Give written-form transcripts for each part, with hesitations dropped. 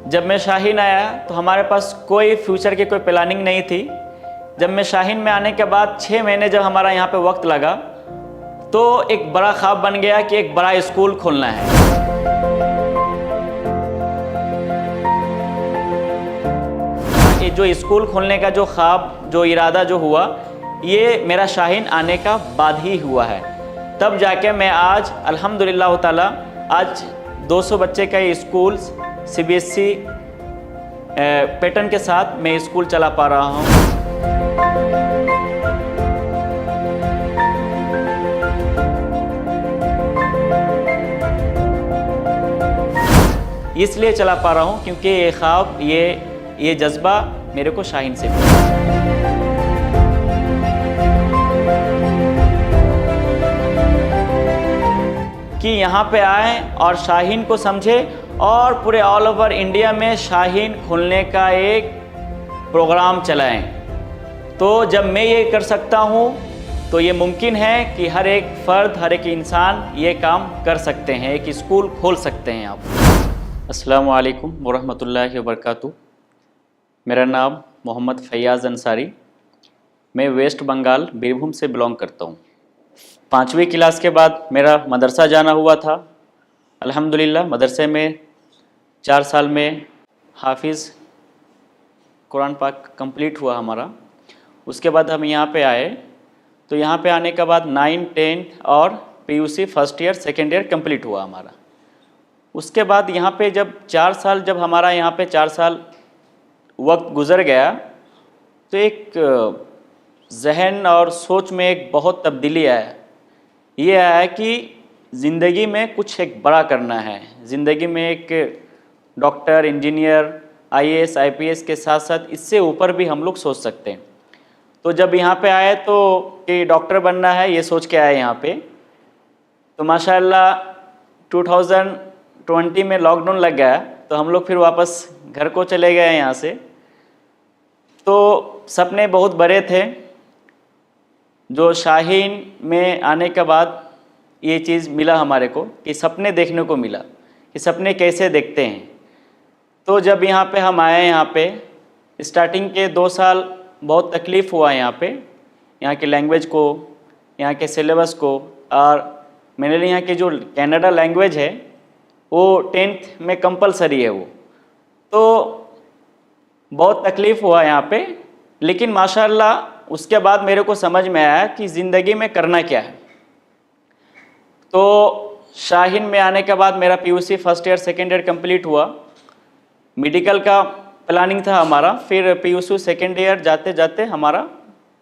जब मैं शाहीन आया तो हमारे पास कोई फ्यूचर की कोई प्लानिंग नहीं थी। जब मैं शाहीन में आने के बाद 6 महीने जब हमारा यहाँ पे वक्त लगा तो एक बड़ा ख्वाब बन गया कि एक बड़ा स्कूल खोलना है। ये जो स्कूल खोलने का जो ख्वाब, जो इरादा जो हुआ, ये मेरा शाहीन आने का बाद ही हुआ है। तब जाके मैं आज अल्हम्दुलिल्लाह ताला आज 200 बच्चे का ये स्कूल CBSE पैटर्न के साथ मैं स्कूल चला पा रहा हूँ। इसलिए चला पा रहा हूँ क्योंकि ये ख्वाब, ये जज्बा मेरे को शाहीन से मिला। कि यहाँ पे आए और शाहीन को समझे और पूरे ऑल ओवर इंडिया में शाहीन खोलने का एक प्रोग्राम चलाएं। तो जब मैं ये कर सकता हूँ तो ये मुमकिन है कि हर एक फ़र्द, हर एक इंसान ये काम कर सकते हैं, एक स्कूल खोल सकते हैं आप। अस्सलामु अलैकुम वरहमतुल्लाहि वबरकातुहू। मेरा नाम मोहम्मद फैयाज़ अंसारी, मैं वेस्ट बंगाल बीरभूम से बिलोंग करता हूँ। 5वीं क्लास के बाद मेरा मदरसा जाना हुआ था। अल्हम्दुलिल्लाह मदरसे में 4 साल में हाफिज़ कुरान पाक कंप्लीट हुआ हमारा। उसके बाद हम यहाँ पे आए, तो यहाँ पे आने के बाद 9, 10 और PUC first year second year complete हुआ हमारा। उसके बाद यहाँ पे जब 4 साल जब हमारा यहाँ पे 4 साल वक्त गुज़र गया तो एक जहन और सोच में एक बहुत तब्दीली आया। ये आया कि ज़िंदगी में कुछ एक बड़ा करना है, ज़िंदगी में एक डॉक्टर, इंजीनियर, IAS, IPS के साथ साथ इससे ऊपर भी हम लोग सोच सकते हैं। तो जब यहाँ पे आए तो कि डॉक्टर बनना है, ये सोच के आए यहाँ पे। तो माशाअल्लाह 2020 में लॉकडाउन लग गया तो हम लोग फिर वापस घर को चले गए यहाँ से। तो सपने बहुत बड़े थे। जो शाहीन में आने के बाद ये चीज़ मिला हमारे को कि सपने देखने को मिला कि सपने कैसे देखते हैं। तो जब यहाँ पे हम आए, यहाँ पे स्टार्टिंग के 2 साल बहुत तकलीफ़ हुआ यहाँ के लैंग्वेज को, यहाँ के सिलेबस को, और मेरे लिए यहाँ की जो कनाडा लैंग्वेज है वो 10th में कंपलसरी है वो। तो बहुत तकलीफ़ हुआ यहाँ पे, लेकिन माशाअल्लाह उसके बाद मेरे को समझ में आया कि ज़िंदगी में करना क्या है। तो शाहीन में आने के बाद मेरा PUC first year second year complete हुआ। मेडिकल का प्लानिंग था हमारा, फिर PUC सेकेंड ईयर जाते जाते हमारा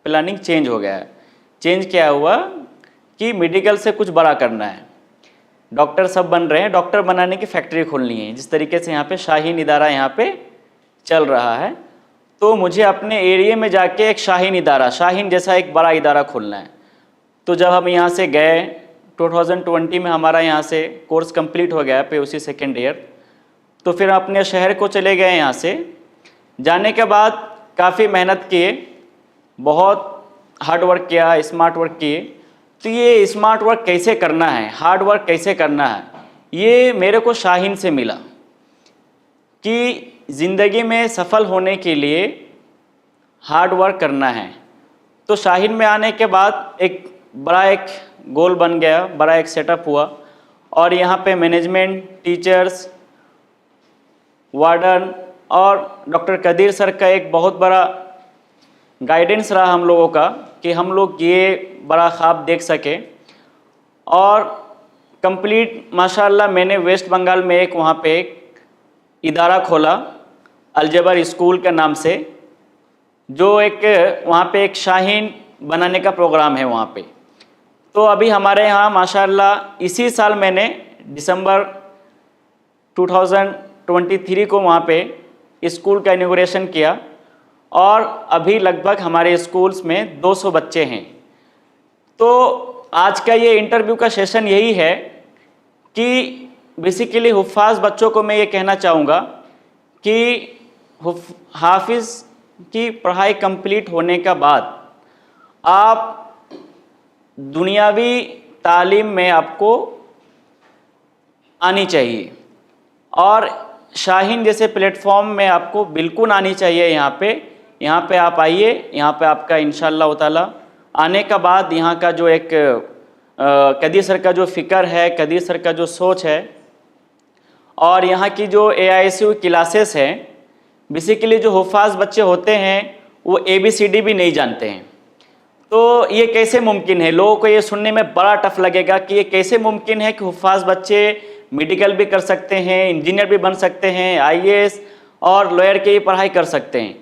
प्लानिंग चेंज हो गया है। चेंज क्या हुआ कि मेडिकल से कुछ बड़ा करना है। डॉक्टर सब बन रहे हैं, डॉक्टर बनाने की फैक्ट्री खोलनी है, जिस तरीके से यहाँ पे शाहीन इदारा यहाँ पे चल रहा है। तो मुझे अपने एरिया में जाके एक शाहीन इदारा, शाहीन जैसा एक बड़ा इदारा खोलना है। तो जब हम यहाँ से गए 2020 में हमारा यहाँ से कोर्स कंप्लीट हो गया PUC सेकेंड ईयर, तो फिर अपने शहर को चले गए। यहाँ से जाने के बाद काफ़ी मेहनत किए, बहुत हार्ड वर्क किया, स्मार्ट वर्क किए। तो ये स्मार्ट वर्क कैसे करना है, हार्ड वर्क कैसे करना है, ये मेरे को शाहीन से मिला कि ज़िंदगी में सफल होने के लिए हार्ड वर्क करना है। तो शाहीन में आने के बाद एक गोल बन गया, बड़ा एक सेटअप हुआ। और यहाँ पे मैनेजमेंट, टीचर्स, वार्डन और डॉक्टर कदीर सर का एक बहुत बड़ा गाइडेंस रहा हम लोगों का कि हम लोग ये बड़ा ख्वाब देख सके। और कंप्लीट माशाअल्लाह मैंने वेस्ट बंगाल में एक वहाँ पे एक इदारा खोला अलजबर स्कूल के नाम से, जो एक वहाँ पे एक शाहीन बनाने का प्रोग्राम है वहाँ पे। तो अभी हमारे यहाँ माशाअल्लाह इसी साल मैंने दिसंबर 2023 को वहाँ पे स्कूल का इनॉग्रेशन किया और अभी लगभग हमारे स्कूल्स में 200 बच्चे हैं। तो आज का ये इंटरव्यू का सेशन यही है कि बेसिकली हुफ़ाज़ बच्चों को मैं ये कहना चाहूँगा कि हाफिज़ की पढ़ाई कंप्लीट होने के बाद आप दुनियावी तालीम में आपको आनी चाहिए और शाहीन जैसे प्लेटफॉर्म में आपको बिल्कुल आनी चाहिए। यहाँ पे आप आइए, यहाँ पे आपका इंशाअल्लाह ताला आने का बाद यहाँ का जो एक कदीर सर का जो फ़िक्र है, कदीर सर का जो सोच है, और यहाँ की जो AISU क्लासेस हैं, बेसिकली जो हुफ़ाज़ बच्चे होते हैं वो ABCD भी नहीं जानते हैं। तो ये कैसे मुमकिन है? लोगों को ये सुनने में बड़ा टफ लगेगा कि ये कैसे मुमकिन है कि हुफ़ाज़ बच्चे मेडिकल भी कर सकते हैं, इंजीनियर भी बन सकते हैं, IAS और लॉयर की पढ़ाई कर सकते हैं।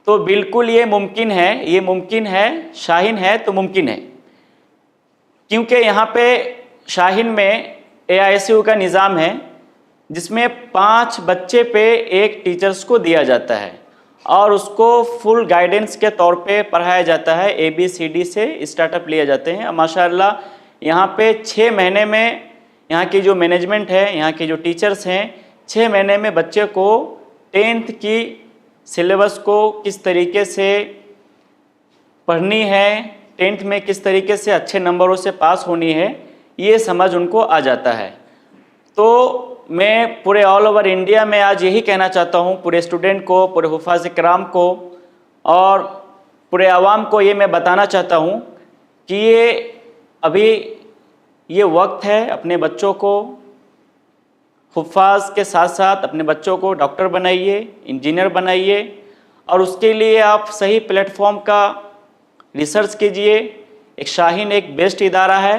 तो बिल्कुल ये मुमकिन है, ये मुमकिन है। शाहीन है तो मुमकिन है, क्योंकि यहाँ पे शाहीन में AISU का निज़ाम है जिसमें 5 बच्चे पे एक टीचर्स को दिया जाता है और उसको फुल गाइडेंस के तौर पे पढ़ाया जाता है। ABCD से स्टार्टअप लिए जाते हैं। माशाअल्लाह यहाँ पे 6 महीने में यहाँ की जो मैनेजमेंट है, यहाँ के जो टीचर्स हैं, 6 महीने में बच्चे को 10th की सिलेबस को किस तरीके से पढ़नी है, 10th में किस तरीके से अच्छे नंबरों से पास होनी है, ये समझ उनको आ जाता है। तो मैं पूरे ऑल ओवर इंडिया में आज यही कहना चाहता हूँ, पूरे स्टूडेंट को, पूरे हुफ़ाज़ किराम को और पूरे आवाम को ये मैं बताना चाहता हूँ कि ये अभी ये वक्त है, अपने बच्चों को हुफ़ाज़ के साथ साथ अपने बच्चों को डॉक्टर बनाइए, इंजीनियर बनाइए, और उसके लिए आप सही प्लेटफॉर्म का रिसर्च कीजिए। एक शाहीन एक बेस्ट इदारा है,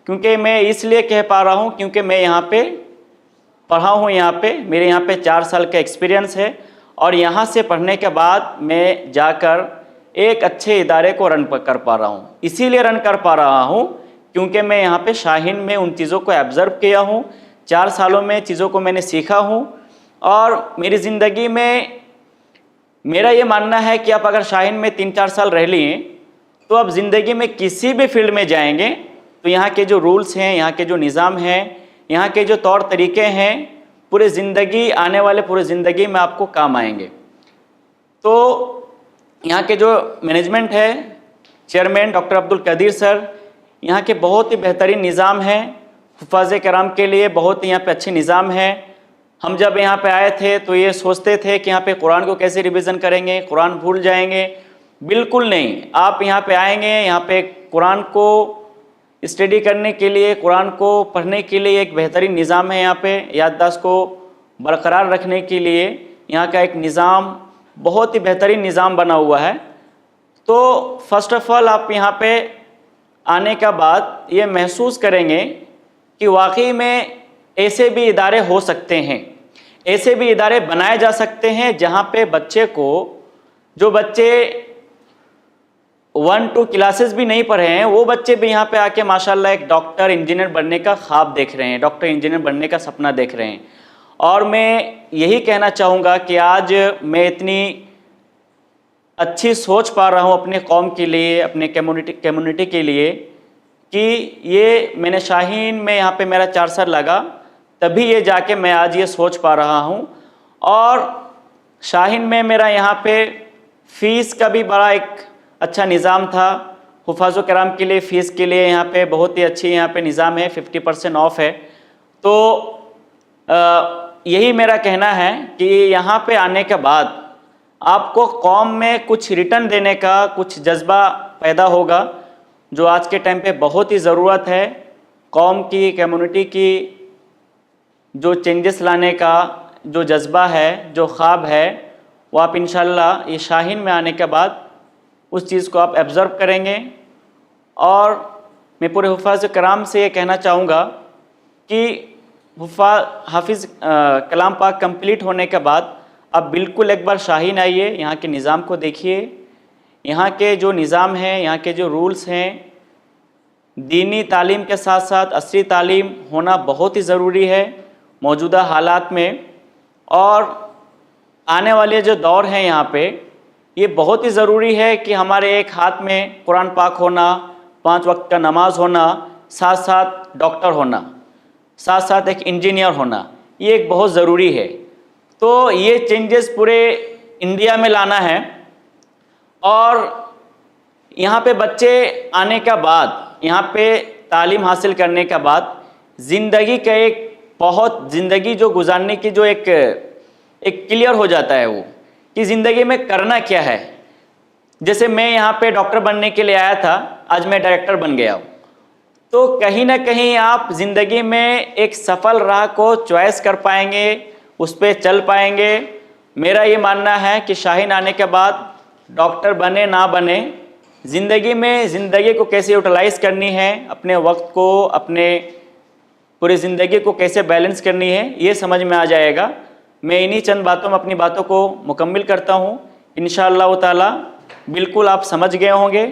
क्योंकि मैं इसलिए कह पा रहा हूँ क्योंकि मैं यहाँ पे पढ़ा हूँ। यहाँ पे मेरे यहाँ पे 4 साल का एक्सपीरियंस है और यहाँ से पढ़ने के बाद मैं जाकर एक अच्छे इदारे को रन कर पा रहा हूँ। इसीलिए रन कर पा रहा हूँ क्योंकि मैं यहाँ पे शाहीन में उन चीज़ों को ऑब्ज़र्व किया हूँ। 4 सालों में चीज़ों को मैंने सीखा हूँ और मेरी ज़िंदगी में मेरा ये मानना है कि आप अगर शाहीन में 3-4 साल रह लिए तो आप ज़िंदगी में किसी भी फील्ड में जाएंगे तो यहाँ के जो रूल्स हैं, यहाँ के जो निज़ाम हैं, यहाँ के जो तौर तरीके हैं, पूरे ज़िंदगी आने वाले पूरे ज़िंदगी में आपको काम आएंगे। तो यहाँ के जो मैनेजमेंट है, chairman doctor Abdul Kadir sir, यहाँ के बहुत ही बेहतरीन निज़ाम है। हुफ़ाज़ किराम के लिए बहुत ही यहाँ पे अच्छे निज़ाम है। हम जब यहाँ पे आए थे तो ये सोचते थे कि यहाँ पे कुरान को कैसे रिवीजन करेंगे, कुरान भूल जाएंगे। बिल्कुल नहीं, आप यहाँ पे आएंगे, यहाँ पे कुरान को स्टडी करने के लिए, कुरान को पढ़ने के लिए एक बेहतरीन निज़ाम है। यहाँ पे याददाश्त को बरकरार रखने के लिए यहाँ का एक निज़ाम, बहुत ही बेहतरीन निज़ाम बना हुआ है। तो फर्स्ट ऑफ ऑल आप यहाँ पे आने का बाद ये महसूस करेंगे कि वाकई में ऐसे भी इदारे हो सकते हैं, ऐसे भी इदारे बनाए जा सकते हैं जहाँ पे बच्चे को, जो बच्चे 1-2 क्लासेस भी नहीं पढ़े हैं, वो बच्चे भी यहाँ पे आके माशाल्लाह एक डॉक्टर इंजीनियर बनने का ख्वाब देख रहे हैं, डॉक्टर इंजीनियर बनने का सपना देख रहे हैं। और मैं यही कहना चाहूँगा कि आज मैं इतनी अच्छी सोच पा रहा हूँ अपने कौम के लिए, अपने कम्युनिटी के लिए, कि ये मैंने शाहीन में यहाँ पे मेरा 4 साल लगा, तभी ये जाके मैं आज ये सोच पा रहा हूँ। और शाहीन में मेरा यहाँ पे फ़ीस का भी बड़ा एक अच्छा निज़ाम था। हुफ़ाज़ किराम के लिए फ़ीस के लिए यहाँ पे बहुत ही अच्छी यहाँ पे निज़ाम है, 50% ऑफ है। तो यही मेरा कहना है कि यहाँ पे आने के बाद आपको कौम में कुछ रिटर्न देने का कुछ जज्बा पैदा होगा, जो आज के टाइम पे बहुत ही ज़रूरत है। कौम की, कम्युनिटी की जो चेंजेस लाने का जो जज्बा है, जो ख्वाब है, वो आप इंशाल्लाह ये शाहीन में आने के बाद उस चीज़ को आप ऑब्ज़र्व करेंगे। और मैं पूरे हुफ़ाज़ किराम से ये कहना चाहूँगा कि हाफिज़ कलाम पाक कंप्लीट होने के बाद आप बिल्कुल एक बार शाहीन आइए, यहाँ के निज़ाम को देखिए। यहाँ के जो निज़ाम हैं, यहाँ के जो रूल्स हैं, दीनी तालीम के साथ साथ असरी तालीम होना बहुत ही ज़रूरी है मौजूदा हालात में। और आने वाले जो दौर हैं यहाँ पे, ये बहुत ही ज़रूरी है कि हमारे एक हाथ में कुरान पाक होना, 5 वक्त का नमाज होना, साथ साथ डॉक्टर होना, साथ साथ एक इंजीनियर होना, ये एक बहुत ज़रूरी है। तो ये चेंजेस पूरे इंडिया में लाना है। और यहाँ पे बच्चे आने का बाद, यहाँ पे तालीम हासिल करने के बाद ज़िंदगी का एक बहुत ज़िंदगी जो गुजारने की जो एक एक क्लियर हो जाता है वो कि ज़िंदगी में करना क्या है। जैसे मैं यहाँ पे डॉक्टर बनने के लिए आया था, आज मैं डायरेक्टर बन गया हूँ। तो कहीं ना कहीं आप ज़िंदगी में एक सफल राह को चॉइस कर पाएंगे, उस पर चल पाएंगे। मेरा ये मानना है कि शाहीन आने के बाद डॉक्टर बने ना बने, ज़िंदगी में ज़िंदगी को कैसे यूटिलाइज़ करनी है, अपने वक्त को, अपने पूरी ज़िंदगी को कैसे बैलेंस करनी है, ये समझ में आ जाएगा। मैं इन्हीं चंद बातों में अपनी बातों को मुकम्मिल करता हूँ। इंशाअल्लाह ताला बिल्कुल आप समझ गए होंगे।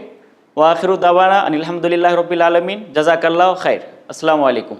व आखिरु दावाना अनिल हम्दुलिल्लाहि रब्बिल आलमीन। जज़ाकल्लाहु खैर। अस्सलामु अलैकुम।